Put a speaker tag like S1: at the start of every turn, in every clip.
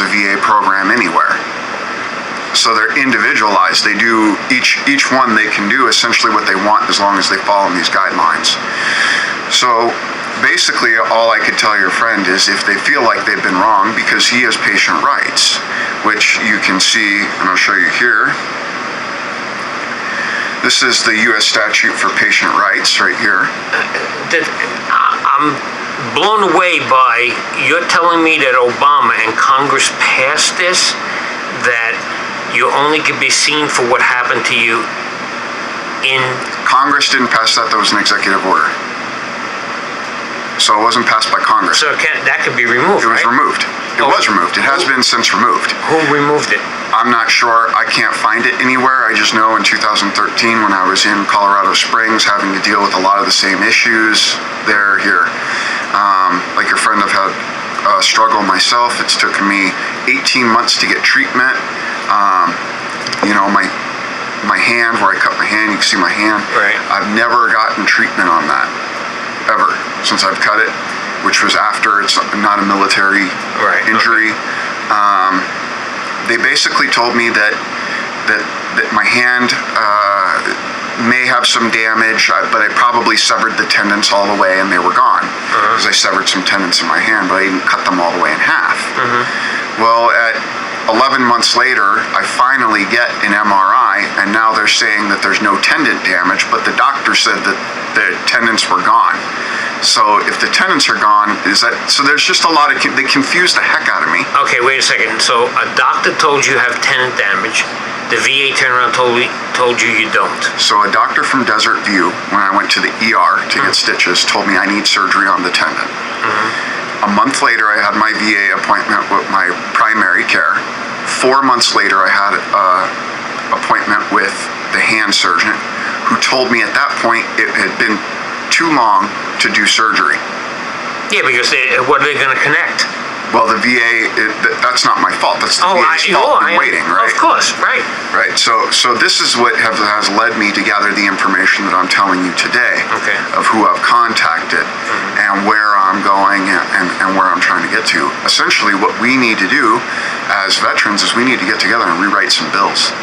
S1: the VA program anywhere. So they're individualized. They do each one they can do essentially what they want as long as they follow these guidelines. So basically all I could tell your friend is if they feel like they've been wrong, because he has patient rights, which you can see, and I'll show you here. This is the U.S. statute for patient rights right here.
S2: I'm blown away by, you're telling me that Obama and Congress passed this, that you only can be seen for what happened to you in...
S1: Congress didn't pass that. That was an executive order. So it wasn't passed by Congress.
S2: So that could be removed,
S1: It was removed. It was removed. It has been since removed.
S2: Who removed it?
S1: I'm not sure. I can't find it anywhere. I just know in 2013 when I was in Colorado Springs having to deal with a lot of the same issues, they're here. Like your friend, I've had a struggle myself. It's taken me 18 months to get treatment. You know, my hand, where I cut my hand, you can see my hand.
S2: Right.
S1: I've never gotten treatment on that, ever, since I've cut it, which was after. It's not a military injury. Okay. They basically told me that my hand may have some damage, but I probably severed the tendons all the way and they were gone. Because I severed some tendons in my hand, but I didn't cut them all the way in half. Well, at 11 months later, I finally get an MRI, and now they're saying that there's no tendon damage, but the doctor said that the tendons were gone. So if the tendons are gone, so there's just a lot of, they confuse the heck out of me.
S2: Okay, wait a second. So a doctor told you have tendon damage. The VA turned around and told you you don't.
S1: So a doctor from Desert View, when I went to the ER to get stitches, told me I need surgery on the tendon. A month later, I had my VA appointment with my primary care. 4 months later, I had an appointment with the hand surgeon, who told me at that point it had been too long to do surgery.
S2: Yeah, because what are they going to connect?
S1: Well, the VA, that's not my fault. That's the VA's fault in waiting, right?
S2: Of course, right.
S1: Right. So this is what has led me to gather the information that I'm telling you today, of who I've contacted and where I'm going and where I'm trying to get to. Essentially, what we need to do as veterans is we need to get together and rewrite some bills.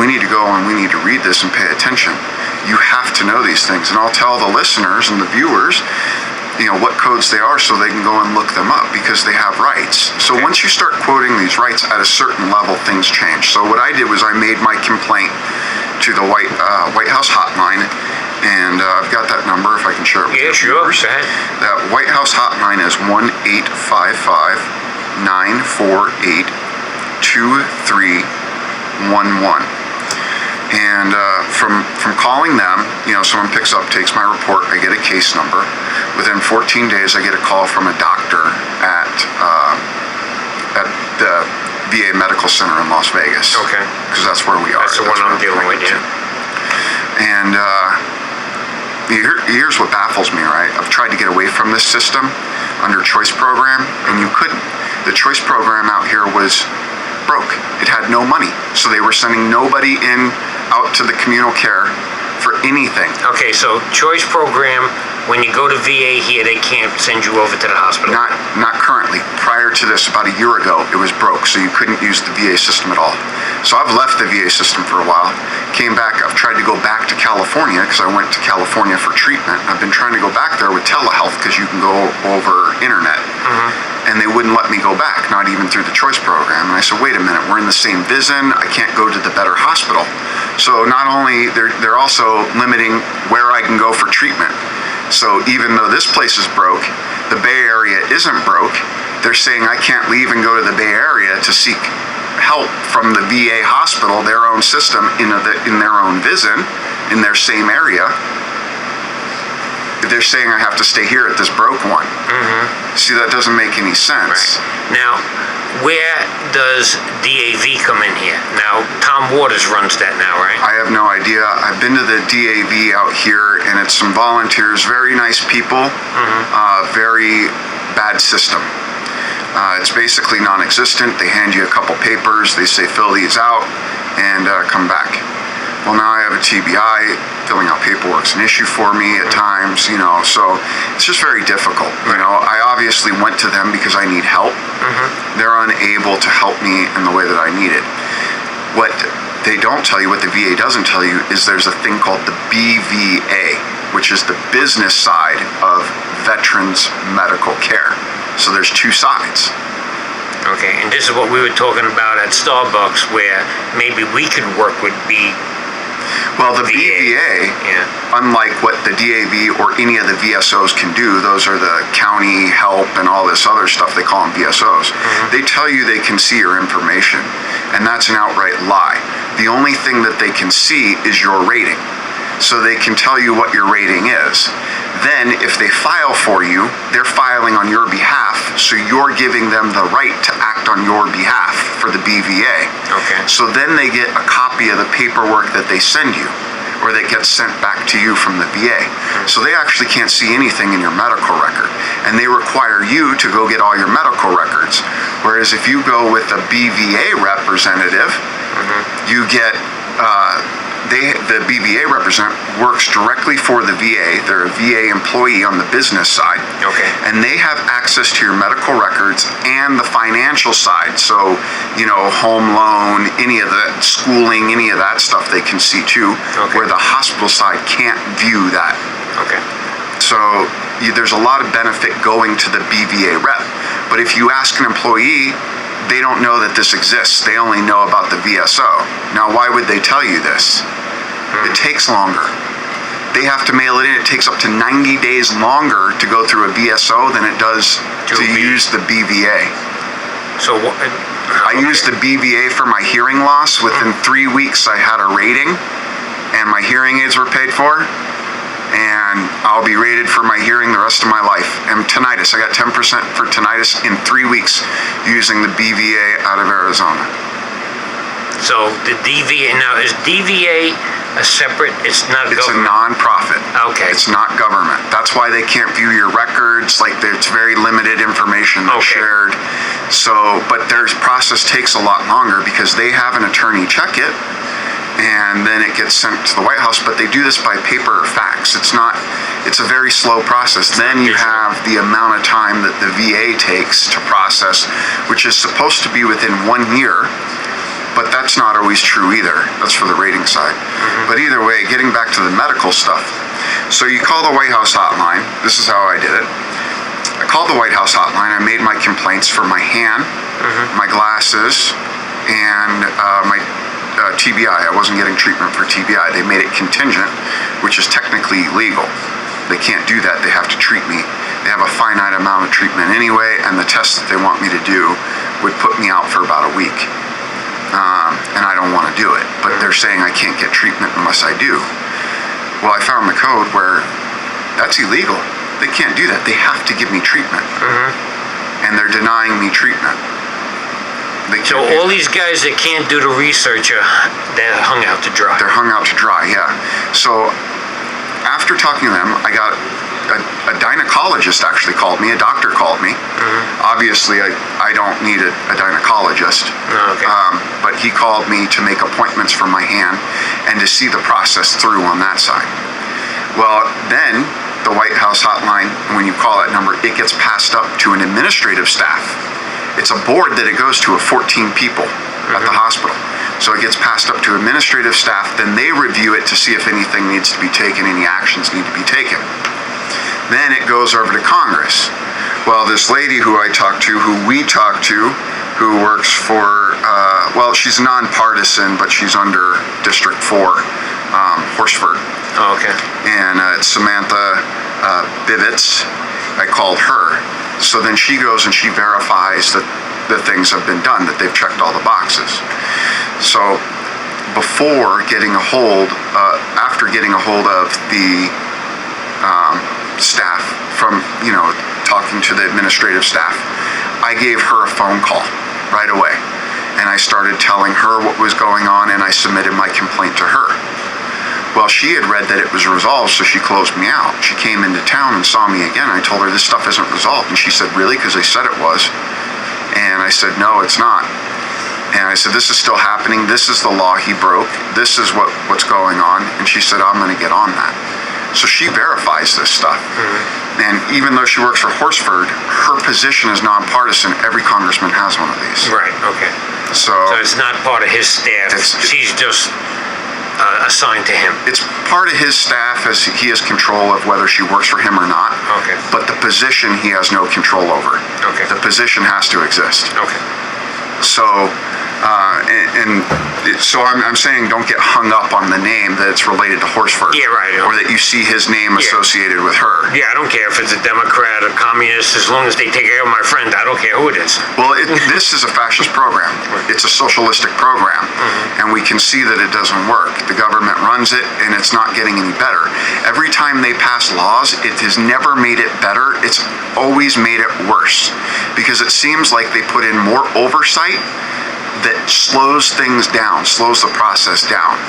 S1: We need to go and we need to read this and pay attention. You have to know these things, and I'll tell the listeners and the viewers, you know, what codes they are so they can go and look them up, because they have rights. So once you start quoting these rights at a certain level, things change. So what I did was I made my complaint to the White House hotline, and I've got that number if I can share it with you.
S2: Sure. Go ahead.
S1: That White House hotline is 1-855-948-2311. And from calling them, you know, someone picks up, takes my report, I get a case number. Within 14 days, I get a call from a doctor at the VA Medical Center in Las Vegas.
S2: Okay.
S1: Because that's where we are.
S2: That's the one I'm dealing with, yeah.
S1: And here's what baffles me, right? I've tried to get away from this system under choice program, and you couldn't. The choice program out here was broke. It had no money. So they were sending nobody out to the communal care for anything.
S2: Okay, so choice program, when you go to VA here, they can't send you over to the hospital?
S1: Not currently. Prior to this, about a year ago, it was broke, so you couldn't use the VA system at all. So I've left the VA system for a while, came back, I've tried to go back to California, because I went to California for treatment. I've been trying to go back there with telehealth, because you can go over internet. And they wouldn't let me go back, not even through the choice program. And I said, wait a minute, we're in the same VISN, I can't go to the better hospital. So not only, they're also limiting where I can go for treatment. So even though this place is broke, the Bay Area isn't broke, they're saying I can't leave and go to the Bay Area to seek help from the VA hospital, their own system, in their own VISN, in their same area. They're saying I have to stay here at this broke one. See, that doesn't make any sense.
S2: Right. Now, where does DAV come in here? Now, Tom Waters runs that now, right?
S1: I have no idea. I've been to the DAV out here, and it's some volunteers, very nice people, very bad system. It's basically non-existent. They hand you a couple papers. They say, fill these out and come back. Well, now I have a TBI. Filling out paperwork's an issue for me at times, so it's just very difficult. I obviously went to them because I need help. They're unable to help me in the way that I need it. What they don't tell you, what the VA doesn't tell you, is there's a thing called the BVA, which is the business side of veterans medical care. So there's two sides.
S2: Okay, and this is what we were talking about at Starbucks, where maybe we could work with
S1: Well, the BVA, unlike what the DAV or any of the VSOs can do, those are the county help and all this other stuff, they call them VSOs. They tell you they can see your information, and that's an outright lie. The only thing that they can see is your rating. So they can tell you what your rating is. Then, if they file for you, they're filing on your behalf, so you're giving them the right to act on your behalf for the BVA.
S2: Okay.
S1: So then they get a copy of the paperwork that they send you, or that gets sent back to you from the VA. So they actually can't see anything in your medical record, and they require you to go get all your medical records. Whereas if you go with a BVA representative, you get the BVA representative works directly for the VA. They're a VA employee on the business side.
S2: Okay.
S1: And they have access to your medical records and the financial side. So, home loan, any of the schooling, any of that stuff they can see too, where the hospital side can't view that.
S2: Okay.
S1: So there's a lot of benefit going to the BVA rep. But if you ask an employee, they don't know that this exists. They only know about the VSO. Now, why would they tell you this? It takes longer. They have to mail it in. It takes up to 90 days longer to go through a VSO than it does to use the BVA.
S2: So
S1: I used the BVA for my hearing loss. Within 3 weeks, I had a rating, and my hearing aids were paid for. And I'll be rated for my hearing the rest of my life. And tinnitus, I got 10% for tinnitus in 3 weeks using the BVA out of Arizona.
S2: So the DVA, now is DVA a separate, it's not
S1: It's
S2: government?
S1: a non-profit.
S2: Okay.
S1: It's not government. That's why they can't view your records. Like, it's very limited information that's shared. So, but their process takes a lot longer because they have an attorney check it, and then it gets sent to the White House, but they do this by paper or fax. It's a very slow process. Then you have the amount of time that the VA takes to process, which is supposed to be within 1 year, but that's not always true either. That's for the rating side. But either way, getting back to the medical stuff. So you call the White House hotline. This is how I did it. I called the White House hotline. I made my complaints for my hand, my glasses, and my TBI. I wasn't getting treatment for TBI. They made it contingent, which is technically illegal. They can't do that. They have to treat me. They have a finite amount of treatment anyway, and the tests that they want me to do would put me out for about a week. And I don't want to do it. But they're saying I can't get treatment unless I do. Well, I found the code where that's illegal. They can't do that. They have to give me treatment. And they're denying me treatment.
S2: So all these guys that can't do the research, they're hung out to dry.
S1: They're hung out to dry, yeah. So after talking to them, I got a gynecologist actually called me, a doctor called me. Obviously, I don't need a gynecologist. But he called me to make appointments for my hand and to see the process through on that side. Well, then the White House hotline, when you call that number, it gets passed up to an administrative staff. It's a board that it goes to of 14 people at the hospital. So it gets passed up to administrative staff, then they review it to see if anything needs to be taken, any actions need to be taken. Then it goes over to Congress. Well, this lady who we talked to, who works for, she's nonpartisan, but she's under District 4, Horsford. And it's Samantha Bivets. I called her. So then she goes and she verifies that the things have been done, that they've checked all the boxes. So after getting a hold of the staff from, talking to the administrative staff, I gave her a phone call right away. And I started telling her what was going on, and I submitted my complaint to her. Well, she had read that it was resolved, so she closed me out. She came into town and saw me again. I told her this stuff isn't resolved. And she said, really? Because they said it was. And I said, no, it's not. And I said, this is still happening. This is the law he broke. This is what's going on. And she said, I'm going to get on that. So she verifies this stuff. And even though she works for Horsford, her position is nonpartisan. Every congressman has one of these.
S2: Right, okay.
S1: So
S2: it's not part of his staff. She's just assigned to him.
S1: It's part of his staff, as he has control of whether she works for him or not.
S2: Okay.
S1: But the position he has no control over.
S2: Okay.
S1: The position has to exist.
S2: Okay.
S1: So, so I'm saying don't get hung up on the name that it's related to Horsford.
S2: Yeah, right.
S1: Or that you see his name associated with her.
S2: Yeah, I don't care if it's a Democrat or communist, as long as they take care of my friend, I don't care who it is.
S1: Well, this is a fascist program. It's a socialistic program. And we can see that it doesn't work. The government runs it, and it's not getting any better. Every time they pass laws, it has never made it better. It's always made it worse. Because it seems like they put in more oversight that slows things down, slows the process down.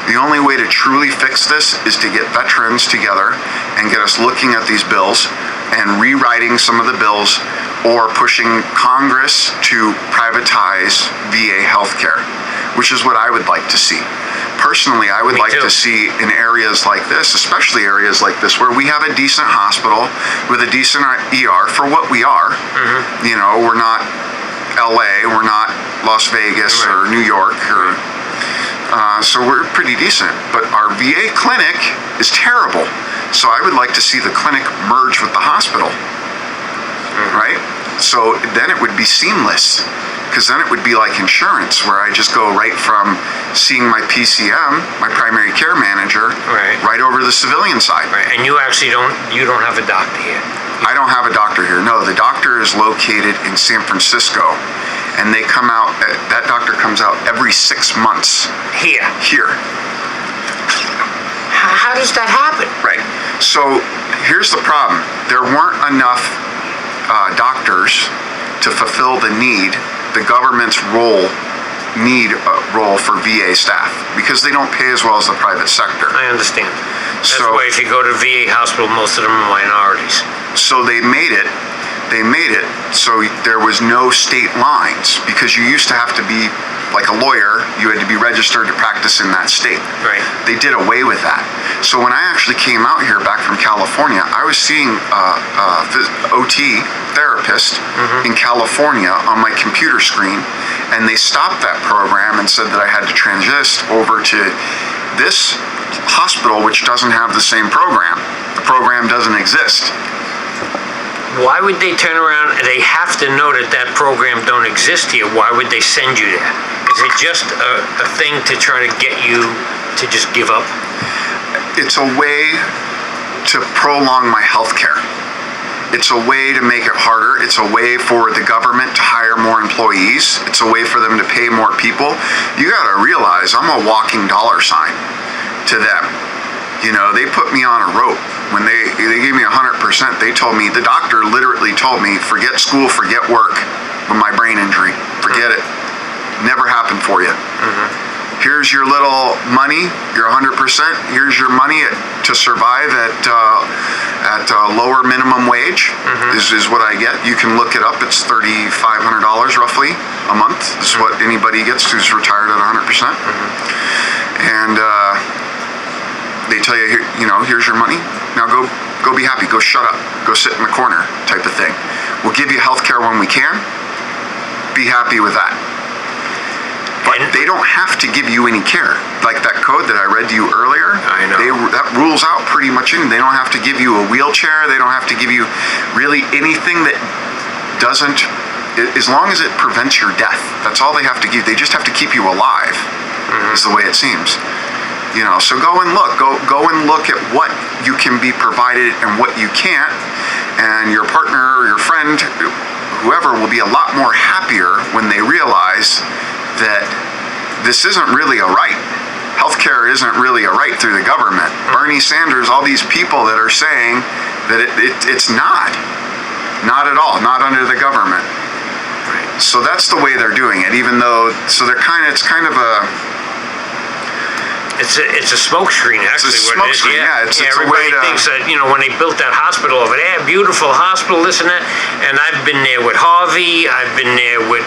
S1: The only way to truly fix this is to get veterans together and get us looking at these bills and rewriting some of the bills or pushing Congress to privatize VA healthcare, which is what I would like to see. Personally, I would like to see in areas like this, especially areas like this, where we have a decent hospital with a decent ER for what we are. You know, we're not LA, we're not Las Vegas or New York, or so we're pretty decent. But our VA clinic is terrible. So I would like to see the clinic merge with the hospital, right? So then it would be seamless, because then it would be like insurance, where I just go right from seeing my PCM, my primary care manager, right over to the civilian side.
S2: Right, and you actually don't have a doctor here.
S1: I don't have a doctor here. No, the doctor is located in San Francisco, and they come out, that doctor comes out every 6 months.
S2: Here. How does that happen?
S1: Right. So here's the problem. There weren't enough doctors to fulfill the need, the government's role for VA staff, because they don't pay as well as the private sector.
S2: I understand. That's
S1: So-
S2: why if you go to VA hospital, most of them are minorities.
S1: So they made it so there was no state lines, because you used to have to be like a lawyer, you had to be registered to practice in that state.
S2: Right.
S1: They did away with that. So when I actually came out here back from California, I was seeing OT therapist in California on my computer screen, and they stopped that program and said that I had to transition over to this hospital, which doesn't have the same program. The program doesn't exist.
S2: Why would they turn around? They have to know that program don't exist here. Why would they send you there? Is it just a thing to try to get you to just give up?
S1: It's a way to prolong my health care. It's a way to make it harder. It's a way for the government to hire more employees. It's a way for them to pay more people. You gotta realize I'm a walking dollar sign to them. You know, they put me on a rope. When they gave me 100%, they told me, the doctor literally told me, forget school, forget work with my brain injury. Forget it. Never happened for you. Here's your little money, your 100%. Here's your money to survive at lower minimum wage. Is what I get. You can look it up. It's $3,500 roughly a month. This is what anybody gets who's retired at 100%. And they tell you, here's your money. Now go be happy. Go shut up. Go sit in the corner, type of thing. We'll give you health care when we can. Be happy with that. But they don't have to give you any care. Like that code that I read to you earlier,
S2: I know.
S1: That rules out pretty much anything. They don't have to give you a wheelchair. They don't have to give you really anything that doesn't, as long as it prevents your death. That's all they have to give. They just have to keep you alive, is the way it seems. So go and look. Go and look at what you can be provided and what you can't. And your partner or your friend, whoever, will be a lot more happier when they realize that this isn't really a right. Healthcare isn't really a right through the government. Bernie Sanders, all these people that are saying that it's not at all, not under the government. So that's the way they're doing it. Even though, so it's kind of a,
S2: It's a smoke screen, actually.
S1: It's a
S2: what it
S1: smoke
S2: is.
S1: screen, yeah. It's a
S2: everybody
S1: way to-
S2: thinks that, when they built that hospital over there, beautiful hospital, this and that. And I've been there with Harvey. I've been there with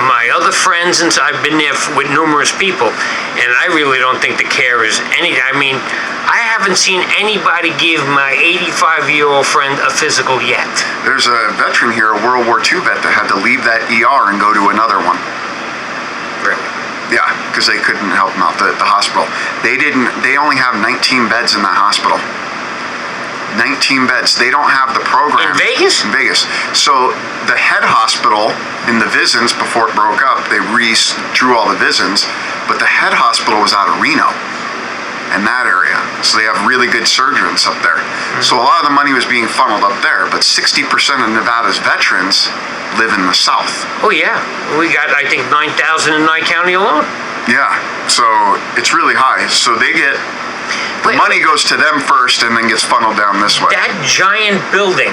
S2: my other friends, and I've been there with numerous people. And I really don't think the care is any. I mean, I haven't seen anybody give my 85-year-old friend a physical yet.
S1: There's a veteran here, a World War II vet, that had to leave that ER and go to another one.
S2: Really?
S1: Yeah, because they couldn't help him out, the hospital. They only have 19 beds in that hospital. 19 beds. They don't have the program.
S2: In Vegas?
S1: In Vegas. So the head hospital in the Visons, before it broke up, they redrew all the Visons, but the head hospital was out of Reno in that area. So they have really good surgeons up there. So a lot of the money was being funneled up there, but 60% of Nevada's veterans live in the South.
S2: Oh, yeah. We got, I think, 9,000 in Nye County alone.
S1: Yeah, so it's really high. So they get, the money goes to them first and then gets funneled down this way.
S2: That giant building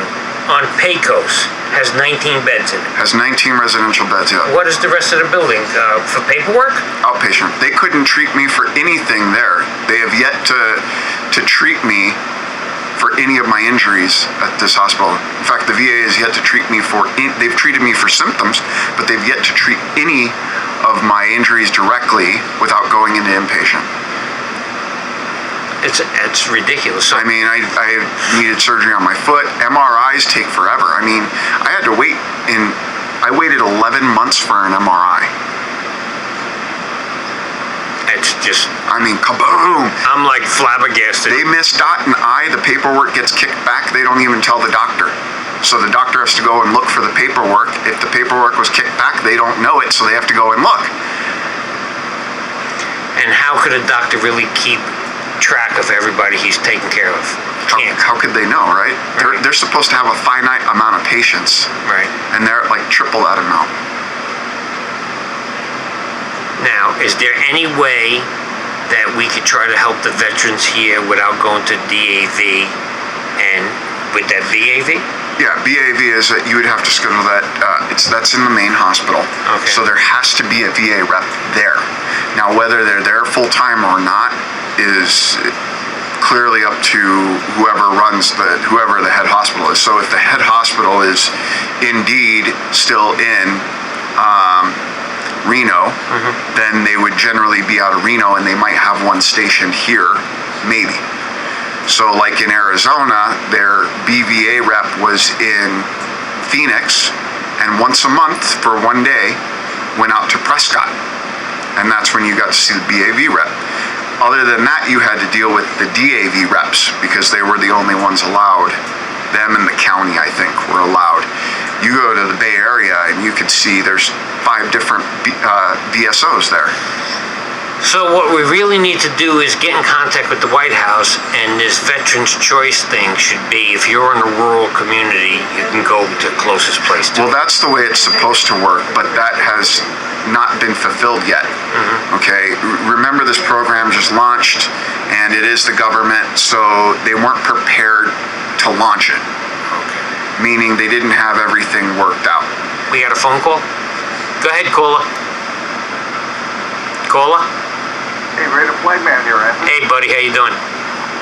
S2: on Pecos has 19 beds in it.
S1: Has 19 residential beds, yeah.
S2: What is the rest of the building? For paperwork?
S1: Outpatient. They couldn't treat me for anything there. They have yet to treat me for any of my injuries at this hospital. In fact, the VA has yet to treat me they've treated me for symptoms, but they've yet to treat any of my injuries directly without going into inpatient.
S2: It's ridiculous.
S1: I mean, I needed surgery on my foot. MRIs take forever. I mean, I had to I waited 11 months for an MRI.
S2: It's just,
S1: I mean, kaboom!
S2: I'm like flabbergasted.
S1: They miss dot an I, the paperwork gets kicked back, they don't even tell the doctor. So the doctor has to go and look for the paperwork. If the paperwork was kicked back, they don't know it, so they have to go and look.
S2: And how could a doctor really keep track of everybody he's taking care of? Can't.
S1: How could they know, right?
S2: Right.
S1: They're supposed to have a finite amount of patients,
S2: Right.
S1: and they're like triple that amount.
S2: Now, is there any way that we could try to help the veterans here without going to DAV and with that VAV?
S1: Yeah, BAV is that you would have to schedule that. That's in the main hospital.
S2: Okay.
S1: So there has to be a VA rep there. Now, whether they're there full time or not is clearly up to whoever the head hospital is. So if the head hospital is indeed still in Reno, then they would generally be out of Reno, and they might have one stationed here, maybe. So like in Arizona, their BVA rep was in Phoenix, and once a month for one day went out to Prescott. And that's when you got to see the BAV rep. Other than that, you had to deal with the DAV reps because they were the only ones allowed. Them and the county, I think, were allowed. You go to the Bay Area and you could see there's 5 different VSOs there.
S2: So what we really need to do is get in contact with the White House, and this Veterans Choice thing should be, if you're in a rural community, you can go to the closest place to.
S1: Well, that's the way it's supposed to work, but that has not been fulfilled yet. Okay, remember this program just launched, and it is the government, so they weren't prepared to launch it. Meaning they didn't have everything worked out.
S2: We got a phone call? Go ahead, caller. Caller?
S3: Hey, Raider Flight Man here, Anthony.
S2: Hey, buddy, how you doing?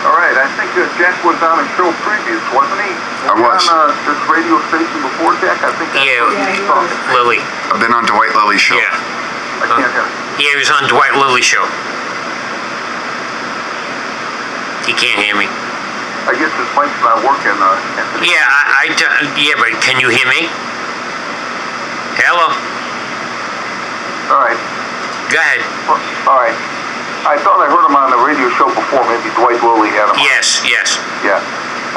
S3: All right, I think Jack was on a show previous, wasn't he?
S1: I was.
S3: On this radio station before, Jack? I think that's
S2: Yeah.
S3: what he was talking.
S2: Lily.
S1: I've been on Dwight Lily's show.
S2: Yeah.
S3: I can't hear him.
S2: Yeah, he was on Dwight Lily's show. He can't hear me.
S3: I guess his mic's not working, Anthony.
S2: Yeah, yeah, but can you hear me? Hello?
S3: All right.
S2: Go ahead.
S3: Well, all right. I thought I heard him on the radio show before. Maybe Dwight Lilly had him on.
S2: Yes.
S3: Yeah.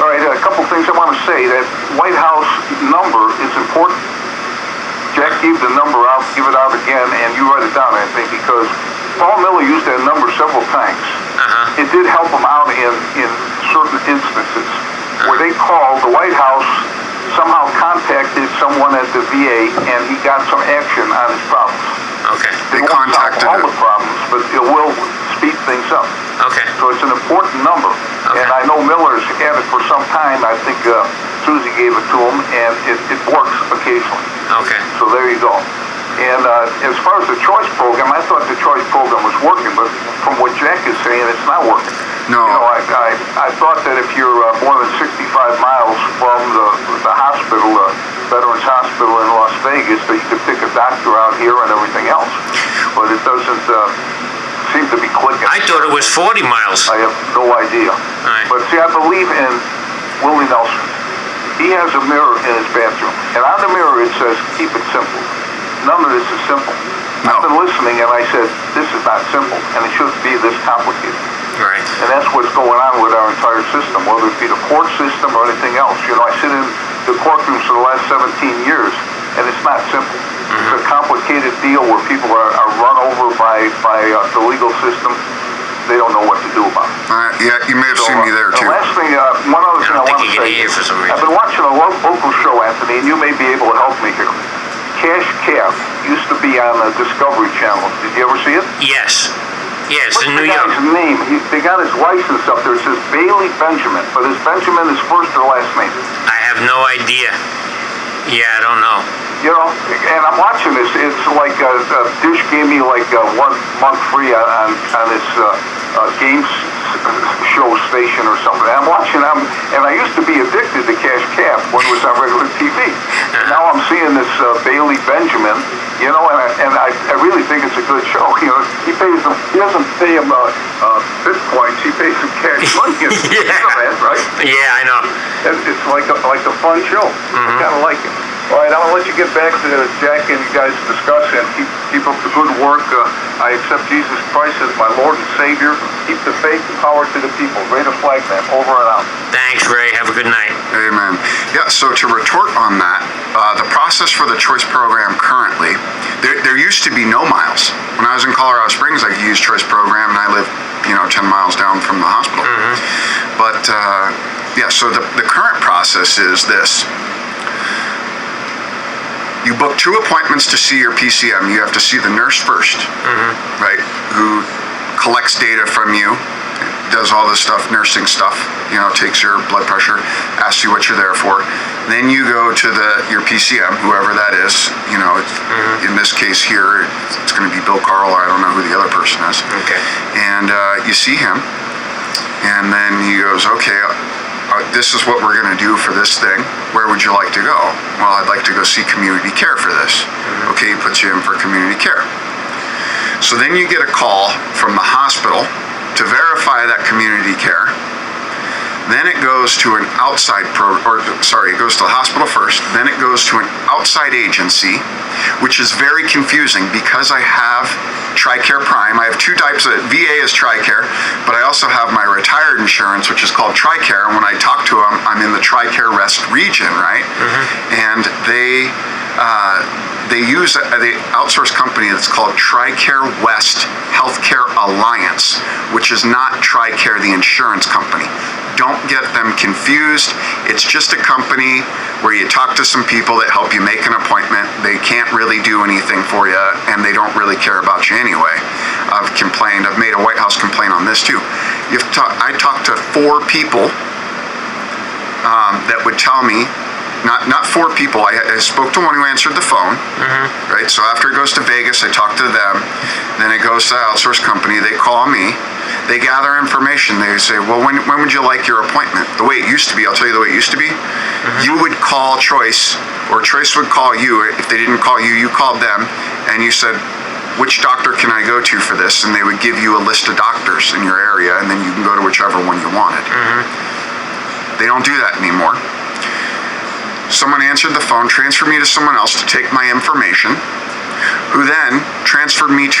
S3: All right, a couple things I want to say. That White House number is important. Jack gave the number out, give it out again, and you write it down, I think, because Paul Miller used that number several times. It did help him out in certain instances where they called, the White House somehow contacted someone at the VA, and he got some action on his problems.
S2: Okay.
S1: They
S3: It won't solve
S1: contacted
S3: all
S1: it.
S3: the problems, but it will speed things up.
S2: Okay.
S3: So it's an important number.
S2: Okay.
S3: And I know Miller's had it for some time. I think Susie gave it to him, and it works occasionally.
S2: Okay.
S3: So there you go. And as far as the choice program, I thought the choice program was working, but from what Jack is saying, it's not working.
S1: No.
S3: You know, I thought that if you're more than 65 miles from the hospital, Veterans Hospital in Las Vegas, that you could pick a doctor out here and everything else. But it doesn't seem to be clicking.
S2: I thought it was 40 miles.
S3: I have no idea.
S2: Right.
S3: But see, I believe in Willie Nelson. He has a mirror in his bathroom, and on the mirror it says, keep it simple. None of this is simple.
S1: No.
S3: I've been listening, and I said, this is not simple, and it shouldn't be this complicated.
S2: Right.
S3: And that's what's going on with our entire system, whether it be the court system or anything else. You know, I sit in the courtrooms for the last 17 years, and it's not simple. It's a complicated deal where people are run over by the legal system. They don't know what to do about it.
S1: Yeah, you may have seen me there too.
S3: The last thing, one other thing I
S2: think
S3: want
S2: you
S3: to
S2: can
S3: say.
S2: hear for some reason.
S3: I've been watching a local show, Anthony, and you may be able to help me here. Cash Cab used to be on the Discovery Channel. Did you ever see it?
S2: Yes. Yes,
S3: What's
S2: in
S3: the
S2: New York.
S3: guy's name? They got his license up there. It says Bailey Benjamin, but is Benjamin his first or last name?
S2: I have no idea. Yeah, I don't know.
S3: You know, and I'm watching this. It's like Dish gave me like 1 month free on this games show station or something. And I'm watching them, and I used to be addicted to Cash Cab when it was on regular TV. Now I'm seeing this Bailey Benjamin, you know, and I really think it's a good show. You know, he doesn't pay him bitcoins, he pays him cash money.
S2: Yeah.
S3: You know that, right?
S2: Yeah, I know.
S3: It's like a fun show. I kind of like it. All right, I'm going to let you get back to Jack and you guys discuss and keep up the good work. I accept Jesus Christ as my Lord and Savior. Keep the faith and power to the people. Ray the Flag Man, over and out.
S2: Thanks, Ray. Have a good night.
S1: Amen. Yeah, so to retort on that, the process for the choice program currently, there used to be no miles. When I was in Colorado Springs, I could use choice program, and I live, 10 miles down from the hospital. But, yeah, so the current process is this. You book 2 appointments to see your PCM. You have to see the nurse first, right, who collects data from you, does all this stuff, nursing stuff, takes your blood pressure, asks you what you're there for. Then you go to your PCM, whoever that is. In this case here, it's going to be Bill Carl, or I don't know who the other person is.
S2: Okay.
S1: And you see him, and then he goes, okay, this is what we're going to do for this thing. Where would you like to go? Well, I'd like to go see community care for this. Okay, he puts you in for community care. So then you get a call from the hospital to verify that community care. Then it goes to an outside it goes to the hospital first. Then it goes to an outside agency, which is very confusing because I have TRICARE Prime. I have 2 types of VA is TRICARE, but I also have my retired insurance, which is called TRICARE. And when I talk to them, I'm in the TRICARE Rest region, right? And they use the outsourced company that's called TRICARE West Healthcare Alliance, which is not TRICARE, the insurance company. Don't get them confused. It's just a company where you talk to some people that help you make an appointment. They can't really do anything for you, and they don't really care about you anyway. I've made a White House complaint on this too. I talked to 4 people that would tell me, not 4 people. I spoke to one who answered the phone, right? So after it goes to Vegas, I talk to them. Then it goes to the outsourced company. They call me. They gather information. They say, well, when would you like your appointment? The way it used to be, I'll tell you the way it used to be. You would call Choice, or Choice would call you. If they didn't call you, you called them, and you said, which doctor can I go to for this? And they would give you a list of doctors in your area, and then you can go to whichever one you wanted. They don't do that anymore. Someone answered the phone, transferred me to someone else to take my information, who then transferred me to